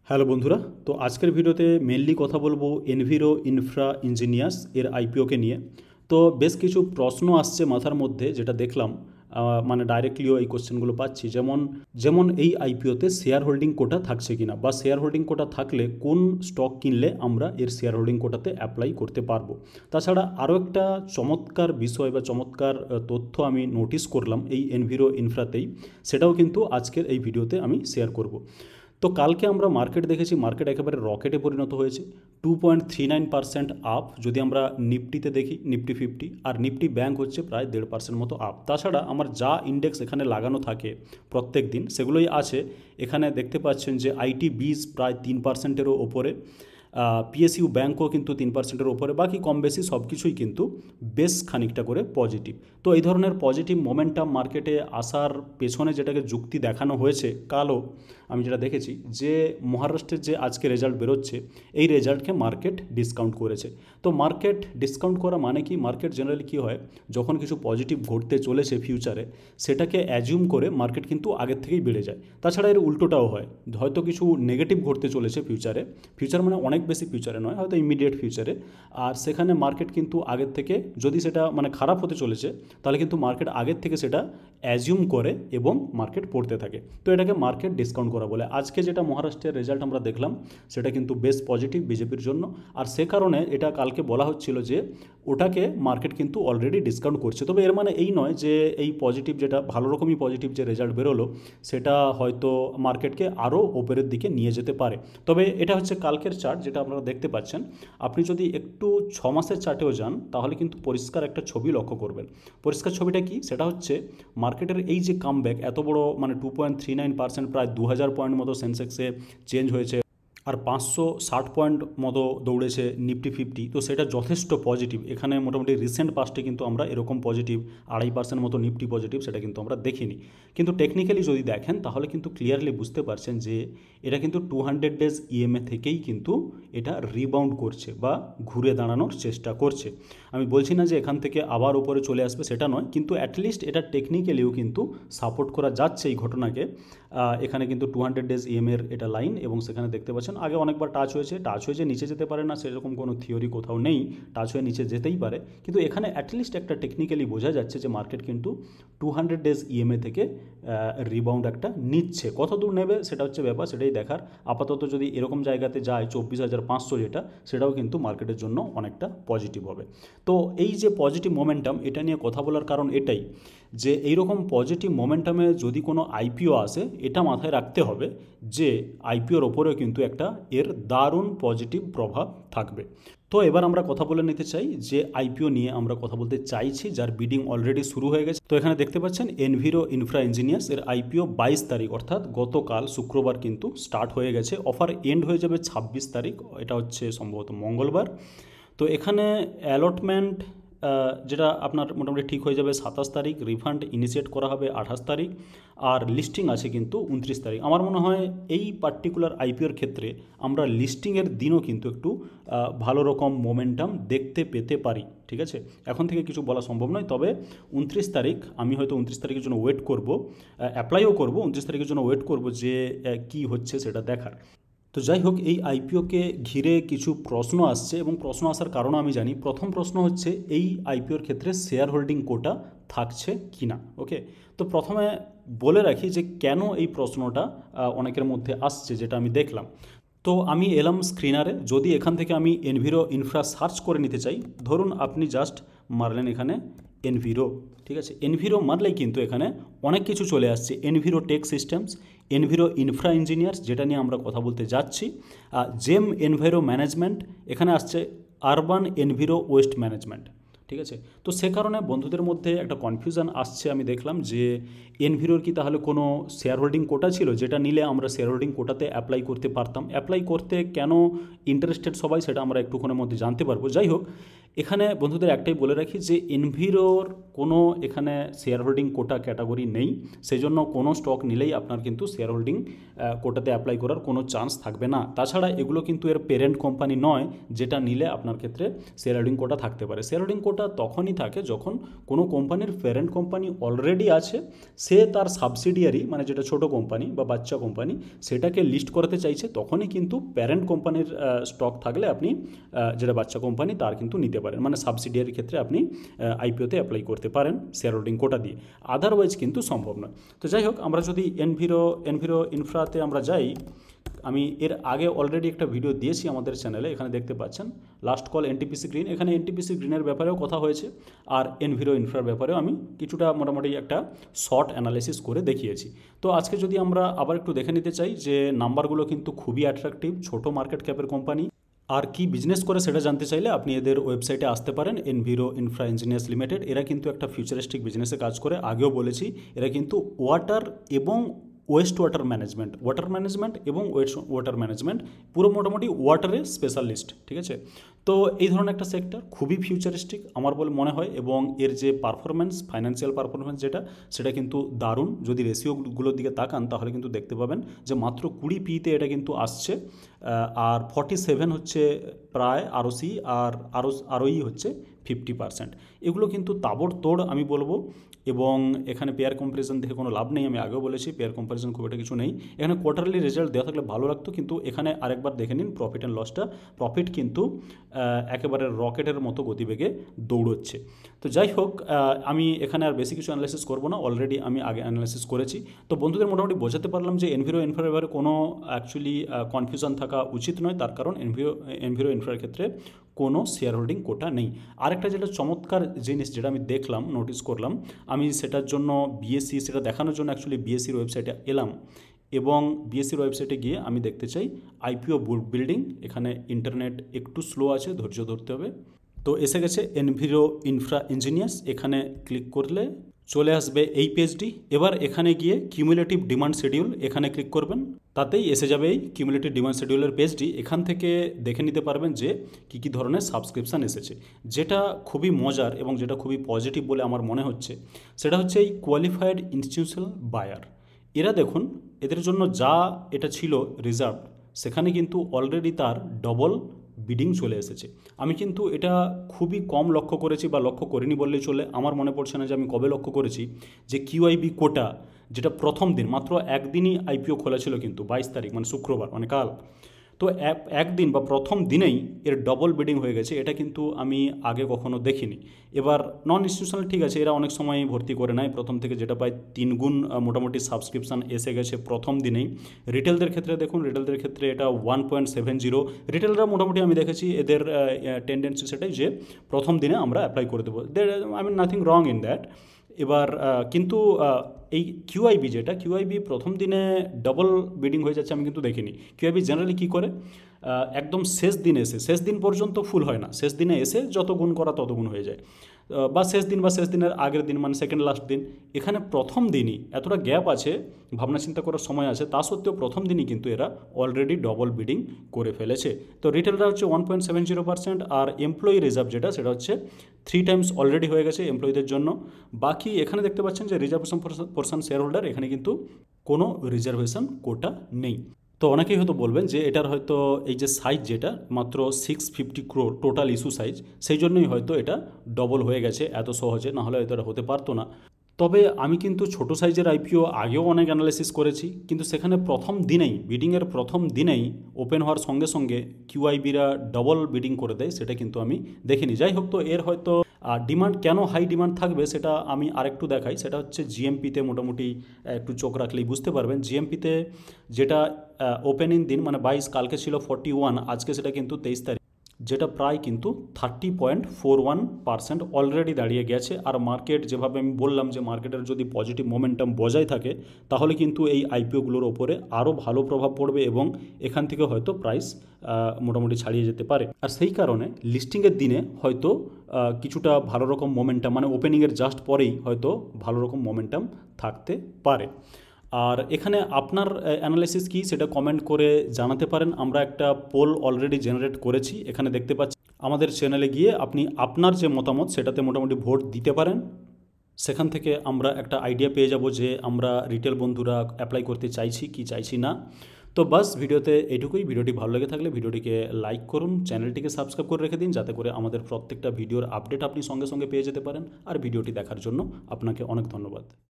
Hello বন্ধুরা, তো আজকের ভিডিওতে মেনলি কথা বলবো এনভিরো ইনফ্রা ইঞ্জিনিয়ার্স এর আইপিওকে নিয়ে। তো বেশ কিছু প্রশ্ন আসছে মাথার মধ্যে, যেটা দেখলাম মানে ডাইরেক্টলিও এই কোশ্চেনগুলো পাচ্ছি, যেমন যেমন এই আইপিওতে শেয়ার হোল্ডিং কোটা থাকছে কিনা, বা শেয়ার হোল্ডিং কোটা থাকলে কোন স্টক কিনলে আমরা এর শেয়ার হোল্ডিং কোটাতে অ্যাপ্লাই করতে পারবো। তাছাড়া আরও একটা চমৎকার বিষয় বা চমৎকার তথ্য আমি নোটিস করলাম এই এনভিরো ইনফ্রাতেই, সেটাও কিন্তু আজকের এই ভিডিওতে আমি শেয়ার করব। তো কালকে আমরা মার্কেট দেখেছি, মার্কেট একেবারে রকেটে পরিণত হয়েছে, 2.39% আপ। যদি আমরা নিফটিতে দেখি, নিফটি 50 আর নিফটি ব্যাংক হচ্ছে প্রায় 1.5% মতো আপ। তাছাড়া আমার যা ইন্ডেক্স এখানে লাগানো থাকে প্রত্যেক দিন, সেগুলোই আছে। এখানে দেখতে পাচ্ছেন যে আইটি বিজ প্রায় 3%-এরও ওপরে, পিএসইউ ব্যাঙ্কও কিন্তু 3%-এর ওপরে, বাকি কম বেশি সব কিছুই কিন্তু বেশ খানিকটা করে পজিটিভ। তো এই ধরনের পজিটিভ মোমেন্টাম মার্কেটে আসার পেছনে যেটাকে যুক্তি দেখানো হয়েছে কালও, আমি যেটা দেখেছি যে মহারাষ্ট্রের যে আজকে রেজাল্ট বেরোচ্ছে, এই রেজাল্টকে মার্কেট ডিসকাউন্ট করেছে। তো মার্কেট ডিসকাউন্ট করা মানে কি, মার্কেট জেনারেলি কী হয়, যখন কিছু পজিটিভ ঘটতে চলেছে ফিউচারে, সেটাকে অ্যাজিউম করে মার্কেট কিন্তু আগের থেকেই বেড়ে যায়। তাছাড়া এর উল্টোটাও হয়, হয়তো কিছু নেগেটিভ ঘটতে চলেছে ফিউচারে, ফিউচার মানে অনেক বেশি ফিউচারে নয়, হয়তো ইমিডিয়েট ফিউচারে, আর সেখানে মার্কেট কিন্তু আগের থেকে, যদি সেটা মানে খারাপ হতে চলেছে, তাহলে কিন্তু মার্কেট আগের থেকে সেটা অ্যাজিউম করে এবং মার্কেট পড়তে থাকে। তো এটাকে মার্কেট ডিসকাউন্ট করা বলে। আজকে যেটা মহারাষ্ট্রের রেজাল্ট আমরা দেখলাম, সেটা কিন্তু বেশ পজিটিভ বিজেপির জন্য, আর সে কারণে এটা কালকে বলা হচ্ছিল যে ওটাকে মার্কেট কিন্তু অলরেডি ডিসকাউন্ট করছে। তবে এর মানে এই নয় যে এই পজিটিভ, যেটা ভালো রকমই পজিটিভ যে রেজাল্ট বেরোলো, সেটা হয়তো মার্কেটকে আরও ওপরের দিকে নিয়ে যেতে পারে। তবে এটা হচ্ছে কালকের চার্ট, যেটা আপনারা দেখতে পাচ্ছেন। আপনি যদি একটু 6 মাসের চার্টেও যান, তাহলে কিন্তু পরিষ্কার একটা ছবি লক্ষ্য করবেন। পরিষ্কার ছবিটা কি, সেটা হচ্ছে মার্কেটের এই যে কামব্যাক, এত বড় মানে 2.39%, প্রায় 2000 পয়েন্ট মতো সেন্সেক্সে চেঞ্জ হয়েছে, আর 560 পয়েন্ট মতো দৌড়েছে নিফটি 50। তো সেটা যথেষ্ট পজিটিভ। এখানে মোটামুটি রিসেন্ট পাস্টে কিন্তু আমরা এরকম পজিটিভ 2.5% মতো নিফটি পজিটিভ, সেটা কিন্তু আমরা দেখিনি। কিন্তু টেকনিক্যালি যদি দেখেন, তাহলে কিন্তু ক্লিয়ারলি বুঝতে পারছেন যে এটা কিন্তু 200 ডেজ ইএমএ থেকেই কিন্তু এটা রিবাউন্ড করছে বা ঘুরে দাঁড়ানোর চেষ্টা করছে। আমি বলছি না যে এখান থেকে আবার উপরে চলে আসবে, সেটা নয়, কিন্তু অ্যাটলিস্ট এটা টেকনিক্যালিও কিন্তু সাপোর্ট করা যাচ্ছে এই ঘটনাকে। এখানে কিন্তু 200 ডেজ ইএমএর এটা লাইন, এবং সেখানে দেখতে পাচ্ছেন আগে অনেকবার টাচ হয়েছে নিচে যেতে পারে না, সেরকম কোনো থিওরি কোথাও নেই, টাচ হয়ে নিচে যেতেই পারে। কিন্তু এখানে অ্যাটলিস্ট একটা টেকনিক্যালি বোঝা যাচ্ছে যে মার্কেট কিন্তু 200 ডেজ ইএমএ থেকে রিবাউন্ড একটা নিচ্ছে। কত দূর নেবে সেটা হচ্ছে ব্যাপার, সেটাই দেখার। আপাতত যদি এরকম জায়গাতে যায় 24,500 যেটা, সেটাও কিন্তু মার্কেটের জন্য অনেকটা পজিটিভ হবে। তো এই যে পজিটিভ মোমেন্টাম, এটা নিয়ে কথা বলার কারণ এটাই যে এইরকম পজিটিভ মোমেন্টামে যদি কোনো আইপিও আসে, এটা মাথায় রাখতে হবে যে আইপিওর ওপরেও কিন্তু একটা এর দারুণ পজিটিভ প্রভাব থাকবে। তো এবার আমরা কথা বলে নিতে চাই যে আইপিও নিয়ে আমরা কথা বলতে চাইছি, যার বিডিং অলরেডি শুরু হয়ে গেছে। তো এখানে দেখতে পাচ্ছেন এনভিরো ইনফ্রা ইঞ্জিনিয়ার্স এর আইপিও 22 তারিখ, অর্থাৎ গতকাল শুক্রবার কিন্তু স্টার্ট হয়ে গেছে। অফার এন্ড হয়ে যাবে 26 তারিখ, এটা হচ্ছে সম্ভবত মঙ্গলবার। তো এখানে অ্যালটমেন্ট যেটা আপনার মোটামুটি ঠিক হয়ে যাবে 27 তারিখ, রিফান্ড ইনিশিয়েট করা হবে 28 তারিখ, আর লিস্টিং আছে কিন্তু 29 তারিখ। আমার মনে হয় এই পার্টিকুলার আইপিওর ক্ষেত্রে আমরা লিস্টিংয়ের দিনও কিন্তু একটু ভালো রকম মোমেন্টাম দেখতে পেতে পারি। ঠিক আছে, এখন থেকে কিছু বলা সম্ভব নয়, তবে 29 তারিখ আমি হয়তো 29 তারিখের জন্য ওয়েট করব, অ্যাপ্লাইও করব 29 তারিখের জন্য ওয়েট করব যে কি হচ্ছে সেটা দেখার। তো যাই হোক, এই আইপিওকে ঘিরে কিছু প্রশ্ন আসছে, এবং প্রশ্ন আসার কারণও আমি জানি। প্রথম প্রশ্ন হচ্ছে এই আইপিওর ক্ষেত্রে শেয়ার হোল্ডিং কোটা থাকছে কি না। ওকে, তো প্রথমে বলে রাখি যে কেন এই প্রশ্নটা অনেকের মধ্যে আসছে, যেটা আমি দেখলাম। তো আমি এলাম স্ক্রিনারে, যদি এখান থেকে আমি এনভিরো ইনফ্রা সার্চ করে নিতে চাই, ধরুন আপনি জাস্ট মারলেন এখানে এনভিরো, ঠিক আছে, এনভিরো মারলেই কিন্তু এখানে অনেক কিছু চলে আসছে। এনভিরো টেক সিস্টেমস, এনভিরো ইনফ্রা ইঞ্জিনিয়ার্স, যেটা নিয়ে আমরা কথা বলতে যাচ্ছি, জেম এনভাইরো ম্যানেজমেন্ট, এখানে আসছে আরবান এনভিরো ওয়েস্ট ম্যানেজমেন্ট। ঠিক আছে, তো সে কারণে বন্ধুদের মধ্যে একটা কনফিউশন আসছে। আমি দেখলাম যে এনভিরোর কি তাহলে কোনো শেয়ার হোল্ডিং কোটা ছিল, যেটা নিলে আমরা শেয়ার হোল্ডিং কোটাতে অ্যাপ্লাই করতে পারতাম। অ্যাপ্লাই করতে কেন ইন্টারেস্টেড সবাই, সেটা আমরা একটুক্ষণের মধ্যে জানতে পারবো। যাই হোক, এখানে বন্ধুদের একটাই বলে রাখি যে এনভিরোর কোনো এখানে শেয়ার হোল্ডিং কোটা ক্যাটাগরি নেই, সেই জন্য কোনো স্টক নিলেই আপনার কিন্তু শেয়ার হোল্ডিং কোটাতে অ্যাপ্লাই করার কোনো চান্স থাকবে না। তাছাড়া এগুলো কিন্তু এর পেরেন্ট কোম্পানি নয়, যেটা নিলে আপনার ক্ষেত্রে শেয়ার হোল্ডিং কোটা থাকতে পারে। শেয়ার হোল্ডিং কোটা তখনই থাকে যখন কোনো কোম্পানির প্যারেন্ট কোম্পানি অলরেডি আছে, সে তার সাবসিডিয়ারি মানে যেটা ছোট কোম্পানি বা বাচ্চা কোম্পানি সেটাকে লিস্ট করাতে চাইছে, তখনই কিন্তু প্যারেন্ট কোম্পানির স্টক থাকলে আপনি যেটা বাচ্চা কোম্পানি তার কিন্তু নিতে পারেন, মানে সাবসিডিয়ারির ক্ষেত্রে আপনি আইপিওতে অ্যাপ্লাই করতে পারেন শেয়ার হোল্ডিং কোটা দিয়ে, আদারওয়াইজ কিন্তু সম্ভব নয়। তো যাই হোক, আমরা যদি এনভিরো ইনফ্রাতে আমরা যাই, আমি এর আগে অলরেডি একটা ভিডিও দিয়েছি আমাদের চ্যানেলে, এখানে দেখতে পাচ্ছেন লাস্ট কল এনটিপিসি গ্রিন। এখানে এনটিপিসি গ্রিনের ব্যাপারেও কথা হয়েছে, আর এনভিরো ইনফ্রার ব্যাপারেও আমি কিছুটা মোটামুটি একটা শর্ট অ্যানালাইসিস করে দেখিয়েছি। তো আজকে যদি আমরা আবার একটু দেখে নিতে চাই যে নাম্বারগুলো কিন্তু খুবই অ্যাট্রাকটিভ, ছোট মার্কেট ক্যাপের কোম্পানি, আর কি বিজনেস করে সেটা জানতে চাইলে আপনি এদের ওয়েবসাইটে আসতে পারেন, এনভিরো ইনফ্রা ইঞ্জিনিয়ার্স লিমিটেড। এরা কিন্তু একটা ফিউচারিস্টিক বিজনেসে কাজ করে, আগেও বলেছি এরা কিন্তু ওয়াটার এবং ওয়াটার ম্যানেজমেন্ট এবং ওয়াটার ম্যানেজমেন্ট পুরো মোটামুটি ওয়াটারের স্পেশালিস্ট, ঠিক আছে। তো এই ধরনের একটা সেক্টর খুবই ফিউচারিস্টিক আমার বলে মনে হয়, এবং এর যে পারফরমেন্স, ফাইন্যান্সিয়াল পারফরমেন্স সেটা কিন্তু দারুণ। যদি রেশিওগুলোর দিকে তাকান তাহলে কিন্তু দেখতে পাবেন যে মাত্র 20 পিতে এটা কিন্তু আসছে, আর 47 হচ্ছে প্রায় আরওসি, আর আরওই হচ্ছে 50%। এগুলো কিন্তু তাবড়তোড় আমি বলবো। এবং এখানে পেয়ার কম্পারিজন দেখে কোনো লাভ নেই, আমি আগেও বলেছি পেয়ার কম্পারিজন খুব একটা কিছু নেই। এখানে কোয়ার্টারলি রেজাল্ট দেওয়া থাকলে ভালো লাগতো, কিন্তু এখানে আরেকবার দেখে নিন প্রফিট অ্যান্ড লসটা। প্রফিট কিন্তু একেবারে রকেটের মতো গতিবেগে দৌড়চ্ছে। তো যাই হোক, আমি এখানে আর বেশি কিছু অ্যানালাইসিস করবো না, অলরেডি আমি আগে অ্যানালাইসিস করেছি। তো বন্ধুদের মোটামুটি বোঝাতে পারলাম যে এনভিরো ইনফ্রার ব্যাপারে কোনো অ্যাকচুয়ালি কনফিউশন থাকা উচিত নয়, তার কারণ এনভিরো ইনফ্রার ক্ষেত্রে কোনো শেয়ার হোল্ডিং কোটা নেই। আরেকটা যেটা চমৎকার জিনিস যেটা আমি দেখলাম, নোটিস করলাম, আমি সেটার জন্য বিএসসি, সেটা দেখানোর জন্য অ্যাকচুয়ালি বিএসসির ওয়েবসাইটে এলাম, এবং বিএসসির ওয়েবসাইটে গিয়ে আমি দেখতে চাই আইপিও বিল্ডিং। এখানে ইন্টারনেট একটু স্লো আছে, ধৈর্য ধরতে হবে। তো এসে গেছে এনভিরো ইনফ্রা ইঞ্জিনিয়ার্স, এখানে ক্লিক করলে চলে আসবে এই পেজটি। এবার এখানে গিয়ে কিউমুলেটিভ ডিমান্ড শিডিউল এখানে ক্লিক করবেন, তাতেই এসে যাবে এই কিউমুলেটিভ ডিমান্ড শিডিউলের পেজটি। এখান থেকে দেখে নিতে পারবেন যে কী ধরনের সাবস্ক্রিপশান এসেছে। যেটা খুবই মজার এবং যেটা খুবই পজিটিভ বলে আমার মনে হচ্ছে, সেটা হচ্ছে এই কোয়ালিফাইড ইনস্টিটিউশনাল বায়ার। এরা দেখুন, এদের জন্য যা এটা ছিল রিজার্ভ, সেখানে কিন্তু অলরেডি তার ডবল বিডিং চলে এসেছে। আমি কিন্তু এটা খুবই কম লক্ষ্য করেছি, বা লক্ষ্য করিনি বললেই চলে। আমার মনে পড়ছে না যে আমি কবে লক্ষ্য করেছি যে কিউআইবি কোটা, যেটা প্রথম দিন, মাত্র একদিনই আইপিও খোলা ছিল কিন্তু 22 তারিখ, মানে শুক্রবার, মানে কাল। তো একদিন বা প্রথম দিনেই এর ডবল বিডিং হয়ে গেছে, এটা কিন্তু আমি আগে কখনো দেখিনি। এবার নন ইনস্টিটিউশনাল ঠিক আছে, এরা অনেক সময় ভর্তি করে নেয়, প্রথম থেকে যেটা পায় 3 গুণ মোটামুটি সাবস্ক্রিপশান এসে গেছে প্রথম দিনেই। রিটেলদের ক্ষেত্রে দেখুন, রিটেলদের ক্ষেত্রে এটা 1.70। রিটেলরা মোটামুটি আমি দেখেছি এদের টেন্ডেন্সি সেটাই যে প্রথম দিনে আমরা অ্যাপ্লাই করে দেবো, নাথিং রং ইন দ্যাট। এবার কিন্তু এই কিউআইবি কিউআইবি প্রথম দিনে ডবল বিডিং হয়ে যাচ্ছে আমি কিন্তু দেখিনি। কিউআইবি জেনারেলি কী করে, একদম শেষ দিন পর্যন্ত ফুল হয় না, শেষ দিনে এসে যত গুণ করা তত গুণ হয়ে যায়, বা শেষ দিনের আগের দিন, মানে সেকেন্ড লাস্ট দিন। এখানে প্রথম দিনই এতটা গ্যাপ আছে, ভাবনা চিন্তা করার সময় আছে, তা সত্ত্বেও প্রথম দিনই কিন্তু এরা অলরেডি ডবল বিডিং করে ফেলেছে। তো রিটেলরা হচ্ছে 1.70%, আর এমপ্লয়ি রিজার্ভ সেটা হচ্ছে 3 টাইমস অলরেডি হয়ে গেছে এমপ্লয়ীদের জন্য। বাকি এখানে দেখতে পাচ্ছেন যে রিজার্ভেশন পোর্শন শেয়ার হোল্ডার, এখানে কিন্তু কোনো রিজার্ভেশন কোটা নেই। তো অনেকেই হয়তো বলবেন যে এটার হয়তো এই যে সাইজ, যেটা মাত্র 650 crore টোটাল ইস্যু সাইজ, সেই জন্যই হয়তো এটা ডবল হয়ে গেছে এত সহজে, না হলে হয়তো এটা হতে পারতো না। তবে আমি কিন্তু ছোটো সাইজের আইপিও আগেও অনেক অ্যানালাইসিস করেছি, কিন্তু সেখানে প্রথম দিনেই, বিডিংয়ের প্রথম দিনেই ওপেন হওয়ার সঙ্গে সঙ্গে কিউআইবিরা ডবল বিডিং করে দেয়, সেটা কিন্তু আমি দেখিনি। যাই হোক, তো এর হয়তো ডিমান্ড, কেন হাই ডিমান্ড থাকবে সেটা আমি আরেকটু দেখাই। সেটা হচ্ছে জিএমপিতে মোটামুটি একটু চোখ রাখলেই বুঝতে পারবেন। জিএমপিতে যেটা ওপেনিং দিন, মানে 22, কালকে ছিল 41, আজকে সেটা কিন্তু 23 তারিখ, যেটা প্রায় কিন্তু 30.41% অলরেডি দাঁড়িয়ে গেছে। আর মার্কেট, যেভাবে আমি বললাম যে মার্কেটের যদি পজিটিভ মোমেন্টাম বজায় থাকে, তাহলে কিন্তু এই আইপিওগুলোর ওপরে আরও ভালো প্রভাব পড়বে, এবং এখান থেকে হয়তো প্রাইস মোটামুটি ছাড়িয়ে যেতে পারে। আর সেই কারণে লিস্টিংয়ের দিনে হয়তো কিছুটা ভালো রকম মোমেন্টাম, মানে ওপেনিংয়ের জাস্ট পরেই হয়তো ভালো রকম মোমেন্টাম থাকতে পারে। আর এখানে আপনার অ্যানালাইসিস কী সেটা কমেন্ট করে জানাতে পারেন। আমরা একটা পোল অলরেডি জেনারেট করেছি, এখানে দেখতে পাচ্ছি আমাদের চ্যানেলে গিয়ে আপনি আপনার যে মতামত সেটাতে মোটামুটি ভোট দিতে পারেন। সেখান থেকে আমরা একটা আইডিয়া পেয়ে যাব যে আমরা রিটেল বন্ধুরা অ্যাপ্লাই করতে চাইছি কি চাইছি না। তো বাস ভিডিওতে এইটুকুই। ভিডিওটি ভালো লেগে থাকলে ভিডিওটিকে লাইক করুন, চ্যানেলটিকে সাবস্ক্রাইব করে রেখে দিন, যাতে করে আমাদের প্রত্যেকটা ভিডিওর আপডেট আপনি সঙ্গে সঙ্গে পেয়ে যেতে পারেন। আর ভিডিওটি দেখার জন্য আপনাকে অনেক ধন্যবাদ।